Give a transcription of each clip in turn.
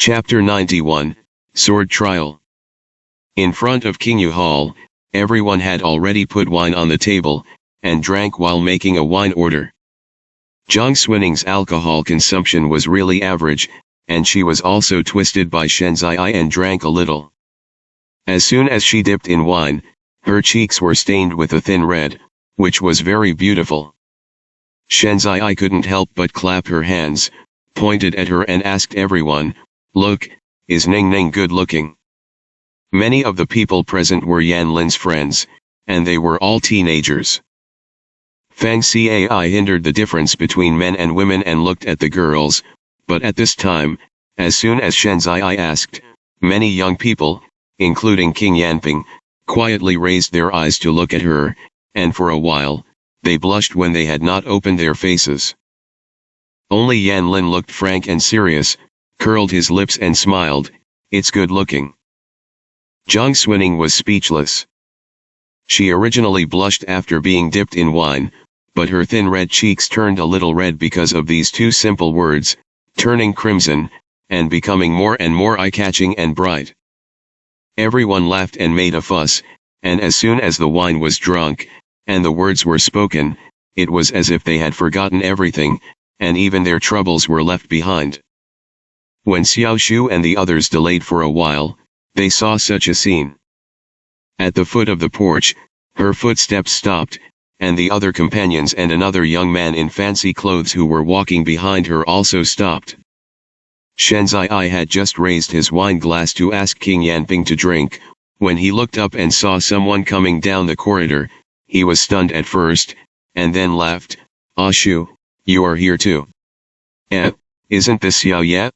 Chapter 91, Sword Trial. In front of King Yu Hall, everyone had already put wine on the table, and drank while making a wine order. Jiang Xuaning's alcohol consumption was really average, and she was also twisted by Shen Zai and drank a little. As soon as she dipped in wine, her cheeks were stained with a thin red, which was very beautiful. Shen Zai couldn't help but clap her hands, pointed at her and asked everyone, "Look, is Ning Ning good looking?" Many of the people present were Yan Lin's friends, and they were all teenagers. Fang Cai hindered the difference between men and women and looked at the girls, but at this time, as soon as Shen Zai asked, many young people, including King Yanping, quietly raised their eyes to look at her, and for a while, they blushed when they had not opened their faces. Only Yan Lin looked frank and serious, curled his lips and smiled, "It's good looking." Jiang Xuaning was speechless. She originally blushed after being dipped in wine, but her thin red cheeks turned a little red because of these two simple words, turning crimson, and becoming more and more eye-catching and bright. Everyone laughed and made a fuss, and as soon as the wine was drunk, and the words were spoken, it was as if they had forgotten everything, and even their troubles were left behind. When Xiao Shu and the others delayed for a while, they saw such a scene. At the foot of the porch, her footsteps stopped, and the other companions and another young man in fancy clothes who were walking behind her also stopped. Shen Zai had just raised his wine glass to ask King Yanping to drink. When he looked up and saw someone coming down the corridor, he was stunned at first, and then laughed, "Ah Shu, you are here too. Isn't this Xiao Ye?"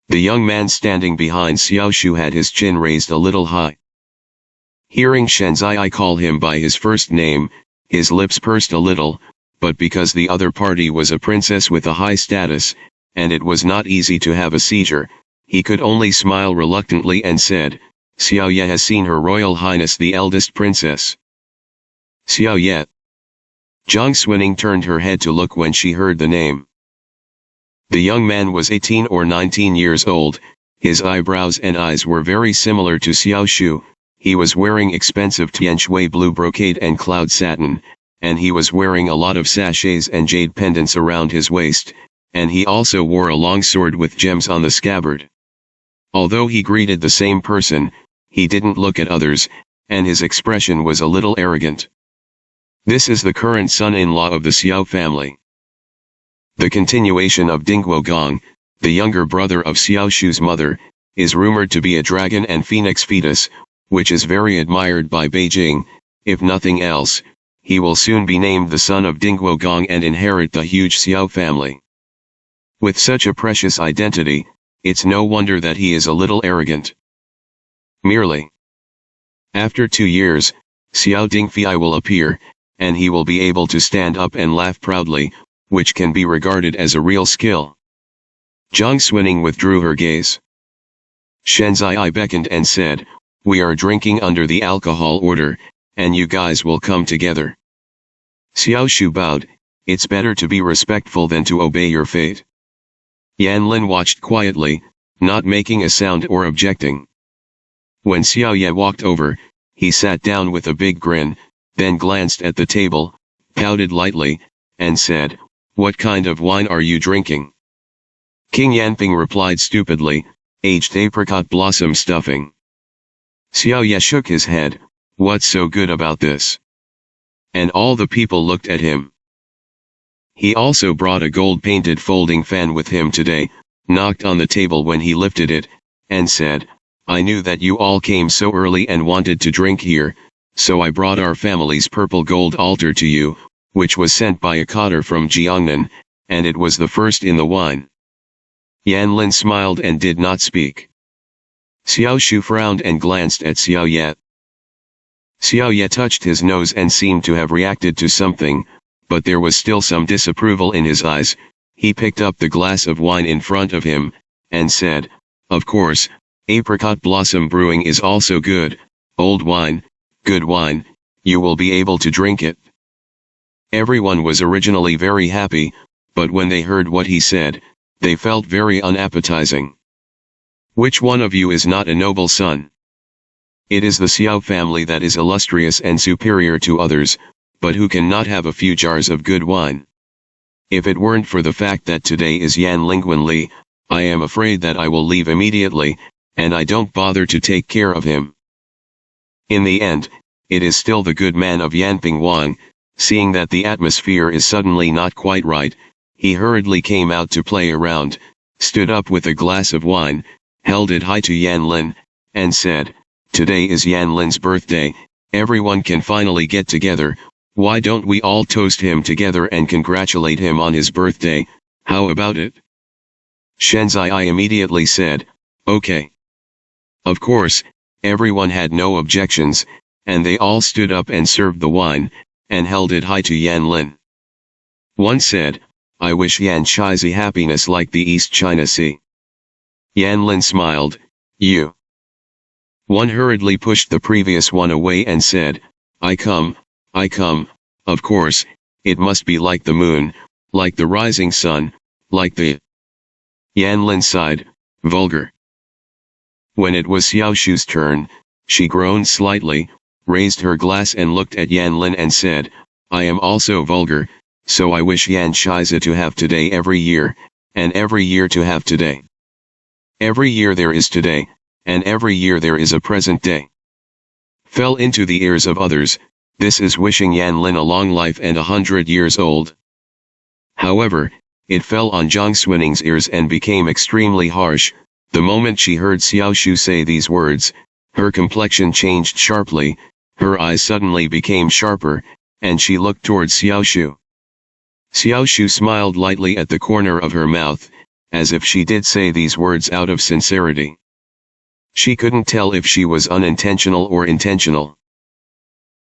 The young man standing behind Xiao Shu had his chin raised a little high. Hearing Shen Zai call him by his first name, his lips pursed a little, but because the other party was a princess with a high status, and it was not easy to have a seizure, he could only smile reluctantly and said, "Xiao Ye has seen Her Royal Highness the eldest princess." Xiao Ye. Jiang Xuaning turned her head to look when she heard the name. The young man was 18 or 19 years old, his eyebrows and eyes were very similar to Xiao Shu, he was wearing expensive Tianshui blue brocade and cloud satin, and he was wearing a lot of sachets and jade pendants around his waist, and he also wore a long sword with gems on the scabbard. Although he greeted the same person, he didn't look at others, and his expression was a little arrogant. This is the current son-in-law of the Xiao family. The continuation of Dingguo Gong, the younger brother of Xiao Shu's mother, is rumored to be a dragon and phoenix fetus, which is very admired by Beijing. If nothing else, he will soon be named the son of Dingguo Gong and inherit the huge Xiao family. With such a precious identity, it's no wonder that he is a little arrogant. Merely. After 2 years, Xiao Dingfei will appear, and he will be able to stand up and laugh proudly, which can be regarded as a real skill. Jiang Xuaning withdrew her gaze. Shen Zai beckoned and said, "We are drinking under the alcohol order, and you guys will come together." Xiao Shu bowed, "It's better to be respectful than to obey your fate." Yan Lin watched quietly, not making a sound or objecting. When Xiao Ye walked over, he sat down with a big grin, then glanced at the table, pouted lightly, and said, "What kind of wine are you drinking?" King Yanping replied stupidly, "Aged apricot blossom stuffing." Xiao Ye shook his head, "What's so good about this?" And all the people looked at him. He also brought a gold-painted folding fan with him today, knocked on the table when he lifted it, and said, "I knew that you all came so early and wanted to drink here, so I brought our family's purple gold altar to you, which was sent by a cotter from Jiangnan, and it was the first in the wine." Yan Lin smiled and did not speak. Xiao Shu frowned and glanced at Xiao Ye. Xiao Ye touched his nose and seemed to have reacted to something, but there was still some disapproval in his eyes. He picked up the glass of wine in front of him, and said, "Of course, apricot blossom brewing is also good, old wine, good wine, you will be able to drink it." Everyone was originally very happy, but when they heard what he said, they felt very unappetizing. Which one of you is not a noble son? It is the Xiao family that is illustrious and superior to others, but who can not have a few jars of good wine? If it weren't for the fact that today is Yan Lingwen Li, I am afraid that I will leave immediately, and I don't bother to take care of him. In the end, it is still the good man of Yanping Wang. Seeing that the atmosphere is suddenly not quite right, he hurriedly came out to play around, stood up with a glass of wine, held it high to Yan Lin, and said, "Today is Yan Lin's birthday, everyone can finally get together, why don't we all toast him together and congratulate him on his birthday, how about it?" Shenzai immediately said, "Okay." Of course, everyone had no objections, and they all stood up and served the wine, and held it high to Yan Lin. One said, "I wish Yan Shizi happiness like the East China Sea." Yan Lin smiled, "You." One hurriedly pushed the previous one away and said, I come, of course, it must be like the moon, like the rising sun, like the..." Yan Lin sighed, "Vulgar." When it was Xiao Shu's turn, she groaned slightly, raised her glass and looked at Yan Lin and said, "I am also vulgar, so I wish Yan Shizi to have today every year, and every year to have today. Every year there is today, and every year there is a present day." Fell into the ears of others, this is wishing Yan Lin a long life and 100 years old. However, it fell on Zhang Xuaning's ears and became extremely harsh. The moment she heard Xiao Shu say these words, her complexion changed sharply, her eyes suddenly became sharper, and she looked towards Xiao Shu. Xiao Shu smiled lightly at the corner of her mouth, as if she did say these words out of sincerity. She couldn't tell if she was unintentional or intentional.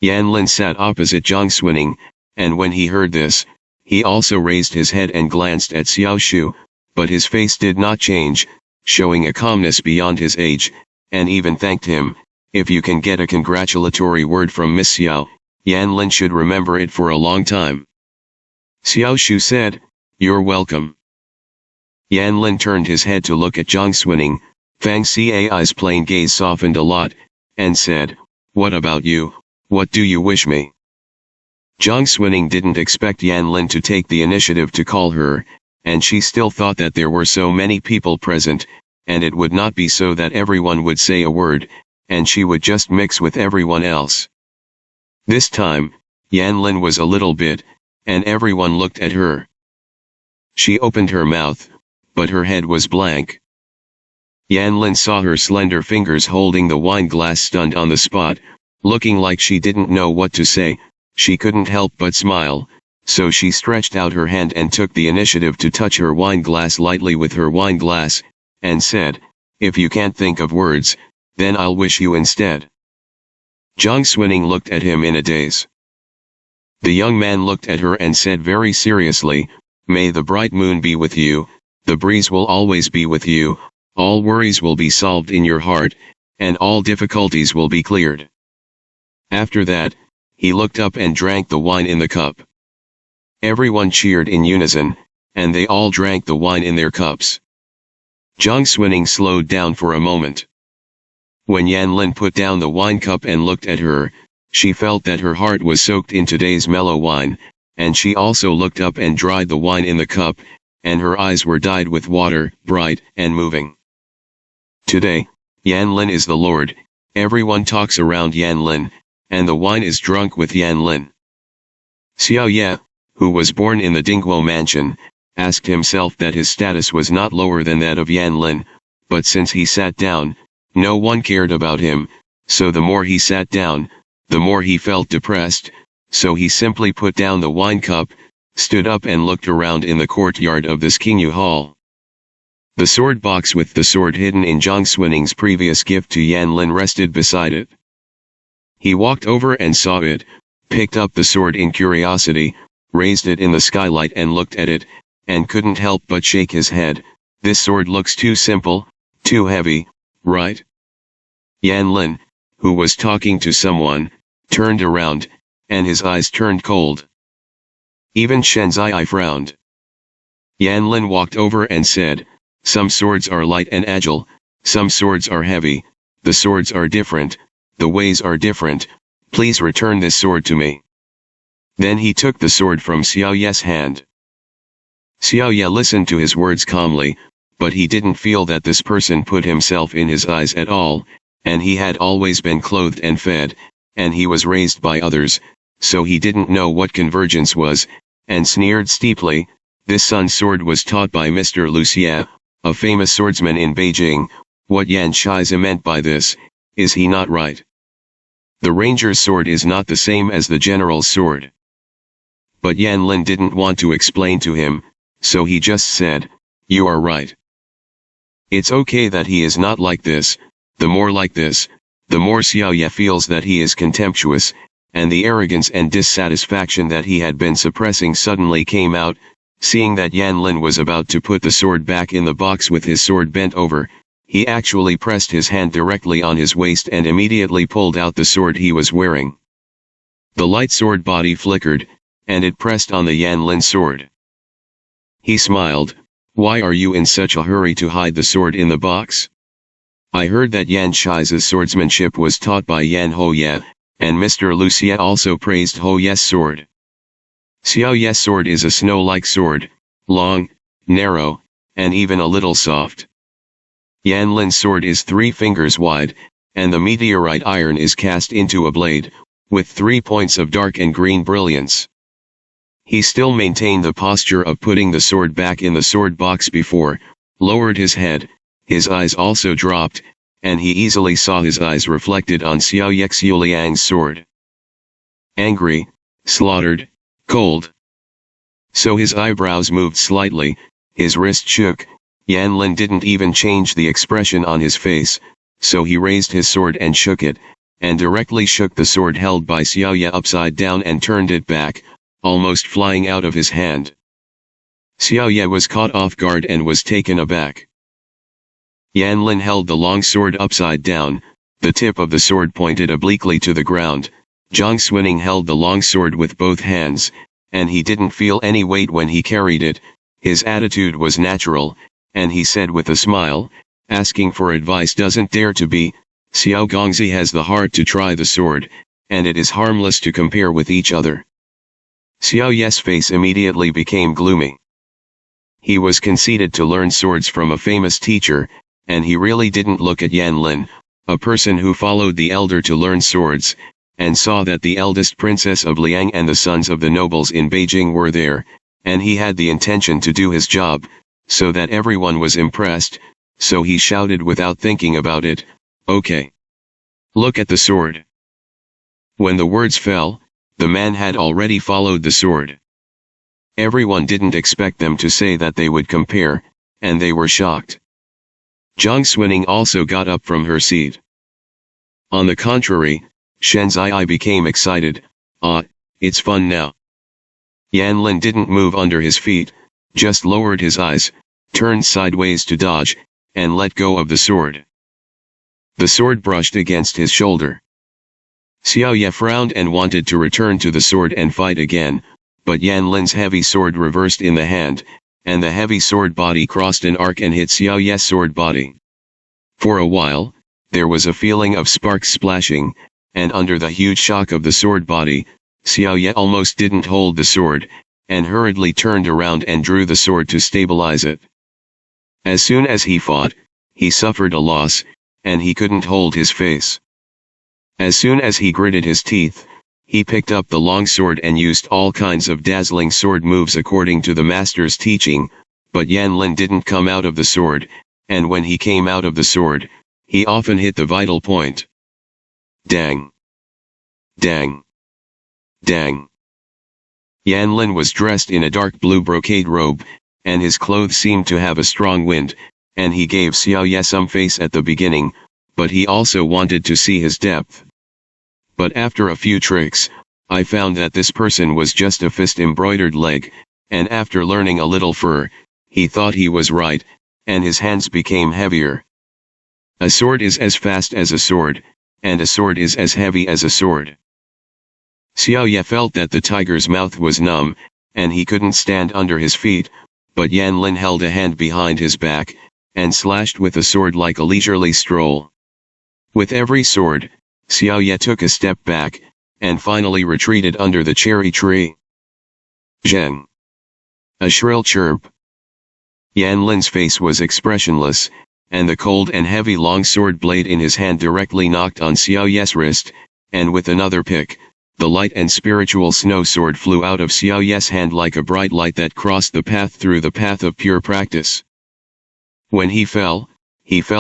Yan Lin sat opposite Zhang Xuaning, and when he heard this, he also raised his head and glanced at Xiao Shu, but his face did not change, showing a calmness beyond his age, and even thanked him. If you can get a congratulatory word from Miss Xiao, Yan Lin should remember it for a long time. Xiao Shu said, "You're welcome." Yan Lin turned his head to look at Zhang Xuaning. Fang Cai's plain gaze softened a lot, and said, "What about you, what do you wish me?" Zhang Xuaning didn't expect Yan Lin to take the initiative to call her, and she still thought that there were so many people present, and it would not be so that everyone would say a word, and she would just mix with everyone else. This time, Yan Lin was a little bit, and everyone looked at her. She opened her mouth, but her head was blank. Yan Lin saw her slender fingers holding the wine glass stunned on the spot, looking like she didn't know what to say. She couldn't help but smile, so she stretched out her hand and took the initiative to touch her wine glass lightly with her wine glass, and said, "If you can't think of words, then I'll wish you instead." Zhang Xuaning looked at him in a daze. The young man looked at her and said very seriously, "May the bright moon be with you, the breeze will always be with you, all worries will be solved in your heart, and all difficulties will be cleared." After that, he looked up and drank the wine in the cup. Everyone cheered in unison, and they all drank the wine in their cups. Zhang Xuaning slowed down for a moment. When Yan Lin put down the wine cup and looked at her, she felt that her heart was soaked in today's mellow wine, and she also looked up and dried the wine in the cup, and her eyes were dyed with water, bright and moving. Today, Yan Lin is the Lord, everyone talks around Yan Lin, and the wine is drunk with Yan Lin. Xiao Ye, who was born in the Dingguo mansion, asked himself that his status was not lower than that of Yan Lin, but since he sat down, no one cared about him, so the more he sat down, the more he felt depressed, so he simply put down the wine cup, stood up and looked around in the courtyard of this Qingyu Hall. The sword box with the sword hidden in Zhang Xuaning's previous gift to Yan Lin rested beside it. He walked over and saw it, picked up the sword in curiosity, raised it in the skylight and looked at it, and couldn't help but shake his head. This sword looks too simple, too heavy, right? Yan Lin, who was talking to someone, turned around, and his eyes turned cold. Even Shenzai frowned. Yan Lin walked over and said, "Some swords are light and agile, Some swords are heavy, the swords are different, the ways are different, please return this sword to me. Then he took the sword from Xiao Ye's hand. Xiao Ye listened to his words calmly, but he didn't feel that this person put himself in his eyes at all, and he had always been clothed and fed, and he was raised by others, so he didn't know what convergence was, and sneered steeply. This Sun's sword was taught by Mr. Lu Xie, a famous swordsman in Beijing. What Yan Shize meant by this, is he not right? The ranger's sword is not the same as the general's sword. But Yan Lin didn't want to explain to him, so he just said, you are right. It's okay that he is not like this. The more like this, the more Xiao Ye feels that he is contemptuous, and the arrogance and dissatisfaction that he had been suppressing suddenly came out. Seeing that Yan Lin was about to put the sword back in the box with his sword bent over, he actually pressed his hand directly on his waist and immediately pulled out the sword he was wearing. The light sword body flickered, and it pressed on the Yan Lin sword. He smiled. Why are you in such a hurry to hide the sword in the box? I heard that Yan Shize's swordsmanship was taught by Yan Ho Ye, and Mr. Lu Xie also praised Ho Ye's sword. Xiao Ye's sword is a snow-like sword, long, narrow, and even a little soft. Yan Lin's sword is 3 fingers wide, and the meteorite iron is cast into a blade, with 3 points of dark and green brilliance. He still maintained the posture of putting the sword back in the sword box before, lowered his head, his eyes also dropped, and he easily saw his eyes reflected on Xiao Yexiu Liang's sword. Angry, slaughtered, cold. So his eyebrows moved slightly, his wrist shook. Yan Lin didn't even change the expression on his face, so he raised his sword and shook it, and directly shook the sword held by Xiao Ye upside down and turned it back, almost flying out of his hand. Xiao Ye was caught off guard and was taken aback. Yan Lin held the long sword upside down, the tip of the sword pointed obliquely to the ground. Zhang Xuning held the long sword with both hands, and he didn't feel any weight when he carried it. His attitude was natural, and he said with a smile, asking for advice doesn't dare to be. Xiao Gongzi has the heart to try the sword, and it is harmless to compare with each other. Xiao Ye's face immediately became gloomy. He was conceited to learn swords from a famous teacher, and he really didn't look at Yan Lin, a person who followed the elder to learn swords, and saw that the eldest princess of Liang and the sons of the nobles in Beijing were there, and he had the intention to do his job, so that everyone was impressed, so he shouted without thinking about it, okay. Look at the sword. When the words fell, the man had already followed the sword. Everyone didn't expect them to say that they would compare, and they were shocked. Zhang Xuning also got up from her seat. On the contrary, Shen Zai became excited. It's fun now. Yan Lin didn't move under his feet, just lowered his eyes, turned sideways to dodge, and let go of the sword. The sword brushed against his shoulder. Xiao Ye frowned and wanted to return to the sword and fight again, but Yan Lin's heavy sword reversed in the hand, and the heavy sword body crossed an arc and hit Xiao Ye's sword body. For a while, there was a feeling of sparks splashing, and under the huge shock of the sword body, Xiao Ye almost didn't hold the sword, and hurriedly turned around and drew the sword to stabilize it. As soon as he fought, he suffered a loss, and he couldn't hold his face. As soon as he gritted his teeth, he picked up the long sword and used all kinds of dazzling sword moves according to the master's teaching, but Yan Lin didn't come out of the sword, and when he came out of the sword, he often hit the vital point. Dang! Dang! Dang! Yan Lin was dressed in a dark blue brocade robe, and his clothes seemed to have a strong wind, and he gave Xiao Ye some face at the beginning, but he also wanted to see his depth. But after a few tricks, I found that this person was just a fist-embroidered leg, and after learning a little fur, he thought he was right, and his hands became heavier. A sword is as fast as a sword, and a sword is as heavy as a sword. Xiao Ye felt that the tiger's mouth was numb, and he couldn't stand under his feet, but Yan Lin held a hand behind his back, and slashed with the sword like a leisurely stroll. With every sword, Xiao Ye took a step back, and finally retreated under the cherry tree. Zheng. A shrill chirp. Yan Lin's face was expressionless, and the cold and heavy long sword blade in his hand directly knocked on Xiao Ye's wrist, and with another pick, the light and spiritual snow sword flew out of Xiao Ye's hand like a bright light that crossed the path through the path of pure practice. When he fell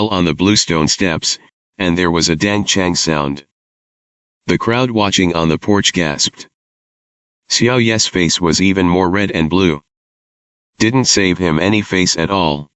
on the bluestone steps, and there was a dang chang sound. The crowd watching on the porch gasped. Xiao Ye's face was even more red and blue. Didn't save him any face at all.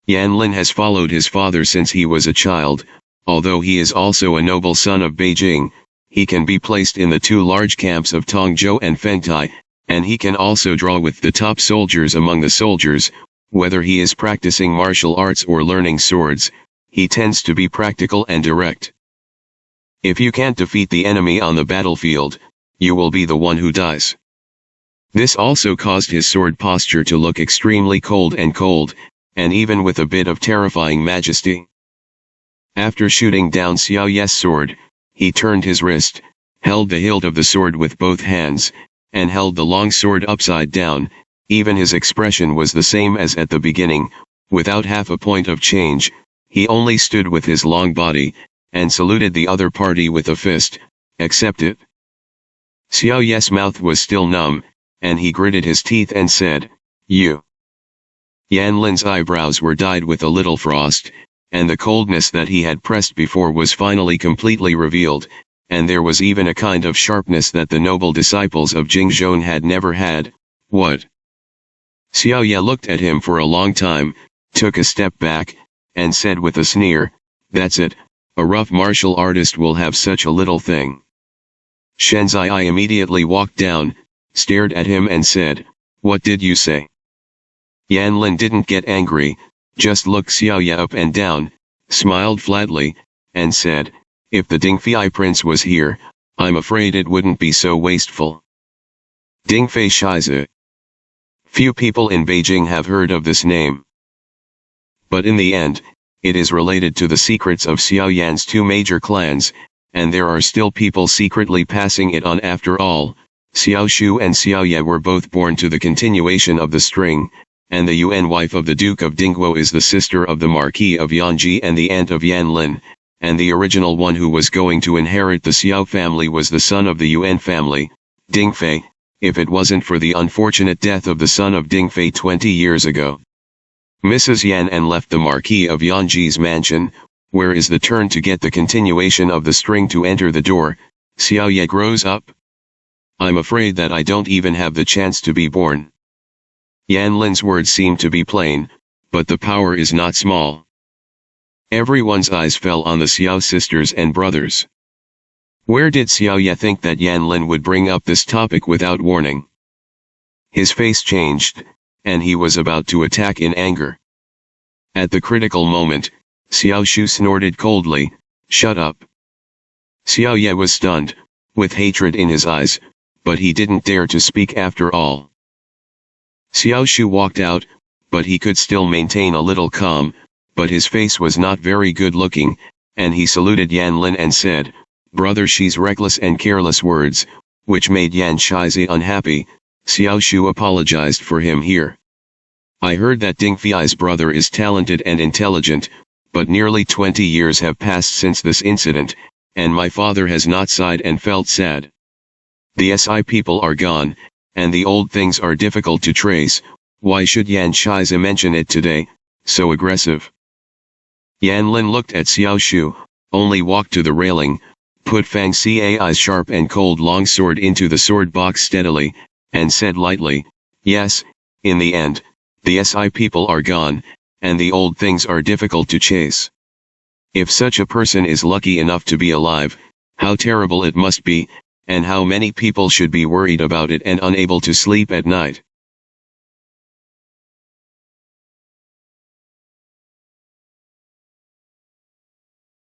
Yan Lin has followed his father since he was a child, although he is also a noble son of Beijing. He can be placed in the two large camps of Tongzhou and Fengtai, and he can also draw with the top soldiers among the soldiers. Whether he is practicing martial arts or learning swords, he tends to be practical and direct. If you can't defeat the enemy on the battlefield, you will be the one who dies. This also caused his sword posture to look extremely cold, and even with a bit of terrifying majesty. After shooting down Xiao Ye's sword, he turned his wrist, held the hilt of the sword with both hands, and held the long sword upside down. Even his expression was the same as at the beginning, without half a point of change. He only stood with his long body, and saluted the other party with a fist. Accept it. Xiao Ye's mouth was still numb, and he gritted his teeth and said, "You." Yan Lin's eyebrows were dyed with a little frost, and the coldness that he had pressed before was finally completely revealed, and there was even a kind of sharpness that the noble disciples of Jing Zhong had never had. What? Xiao Ye looked at him for a long time, took a step back, and said with a sneer, "That's it, a rough martial artist will have such a little thing." Shenzai immediately walked down, stared at him and said, "What did you say?" Yan Lin didn't get angry, just looked Xiao Ye up and down, smiled flatly, and said, "If the Dingfei prince was here, I'm afraid it wouldn't be so wasteful." Dingfei Shizi. Few people in Beijing have heard of this name. But in the end, it is related to the secrets of Xiao Yan's two major clans, and there are still people secretly passing it on after all. Xiao Shu and Xiao Ye were both born to the continuation of the string, and the Yuan wife of the Duke of Dingguo is the sister of the Marquis of Yanji and the aunt of Yan Lin, and the original one who was going to inherit the Xiao family was the son of the Yuan family, Dingfei, if it wasn't for the unfortunate death of the son of Dingfei 20 years ago. Mrs. Yan and left the Marquis of Yanji's mansion. Where is the turn to get the continuation of the string to enter the door? Xiao Ye grows up. I'm afraid that I don't even have the chance to be born. Yan Lin's words seem to be plain, but the power is not small. Everyone's eyes fell on the Xiao sisters and brothers. Where did Xiao Ye think that Yan Lin would bring up this topic without warning? His face changed, and he was about to attack in anger. At the critical moment, Xiao Shu snorted coldly, "Shut up." Xiao Ye was stunned, with hatred in his eyes, but he didn't dare to speak after all. Xiao Shu walked out, but he could still maintain a little calm, but his face was not very good looking, and he saluted Yan Lin and said, "Brother Shi's reckless and careless words, which made Yan Shizi unhappy." Xiao Shu apologized for him here. "I heard that Dingfei's brother is talented and intelligent, but nearly 20 years have passed since this incident, and my father has not sighed and felt sad. The SI people are gone, and the old things are difficult to trace. Why should Yan Shizi mention it today, so aggressive?" Yan Lin looked at Xiao Shu, only walked to the railing, put Fang Cai's sharp and cold long sword into the sword box steadily, and said lightly, "Yes, in the end, the SI people are gone, and the old things are difficult to chase. If such a person is lucky enough to be alive, how terrible it must be, and how many people should be worried about it and unable to sleep at night."